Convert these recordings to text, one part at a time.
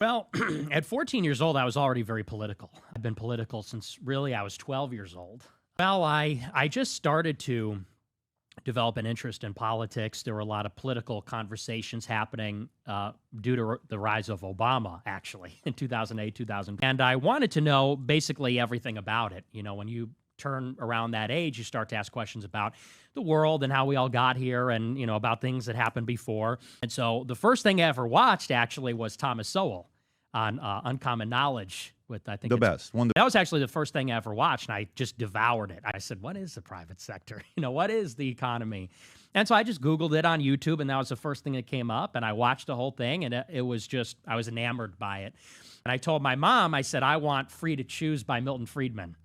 Well, at 14 years old, I was already very political. I've been political since really I was 12 years old. Well, I just started to develop an interest in politics. There were a lot of political conversations happening due to the rise of Obama, actually, in 2008, 2000. And I wanted to know basically everything about it. You know, when you turn around that age, you start to ask questions about the world and how we all got here and, you know, about things that happened before. And so the first thing I ever watched actually was Thomas Sowell on Uncommon Knowledge with, I think, The best. that was actually the first thing I ever watched, and I just devoured it. I said, what is the private sector? You know, what is the economy? And so I just Googled it on YouTube, and that was the first thing that came up, and I watched the whole thing, and it was just, I was enamored by it. And I told my mom, I said, I want Free to Choose by Milton Friedman.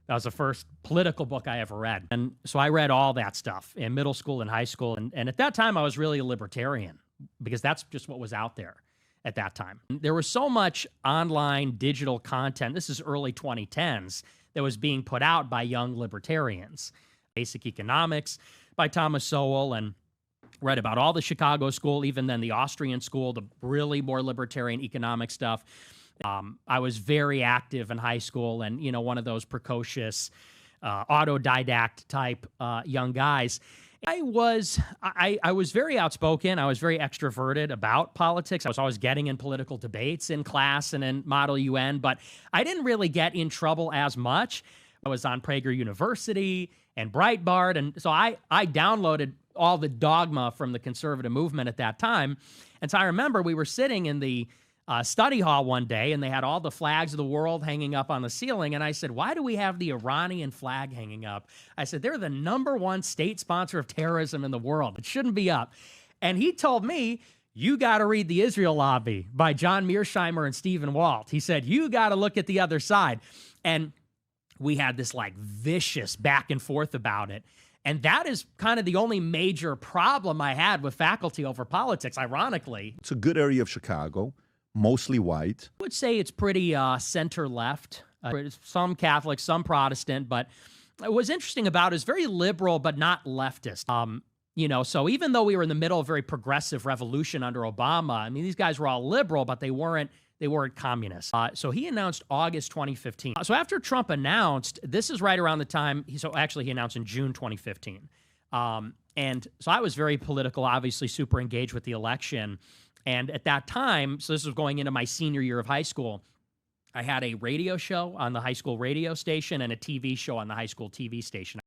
That was the first political book I ever read. And so I read all that stuff in middle school and high school. And at that time, I was really a libertarian because that's just what was out there at that time. There was so much online digital content. This is early 2010s that was being put out by young libertarians. Basic Economics by Thomas Sowell, and read about all the Chicago school, even then the Austrian school, the really more libertarian economic stuff. I was very active in high school and, you know, one of those precocious autodidact type young guys. I was very outspoken. I was very extroverted about politics. I was always getting in political debates in class and in Model UN, but I didn't really get in trouble as much. I was on Prager University and Breitbart, and so I downloaded all the dogma from the conservative movement at that time. And so I remember we were sitting in the study hall one day, and they had all the flags of the world hanging up on the ceiling. And I said, why do we have the Iranian flag hanging up? I said, they're the #1 state sponsor of terrorism in the world. It shouldn't be up. And he told me, you got to read The Israel Lobby by John Mearsheimer and Stephen Walt. He said, you got to look at the other side. And we had this like vicious back and forth about it. And that is kind of the only major problem I had with faculty over politics, ironically. It's a good area of Chicago, mostly white. I would say it's pretty center-left. Some Catholic, some Protestant, but what was interesting about it is very liberal, but not leftist. You know, so even though we were in the middle of a very progressive revolution under Obama, I mean, these guys were all liberal, but they weren't communists. So he announced August 2015. So after Trump announced, this is right around the time, he announced in June 2015. And so I was very political, obviously super engaged with the election. And at that time, so this was going into my senior year of high school, I had a radio show on the high school radio station and a TV show on the high school TV station.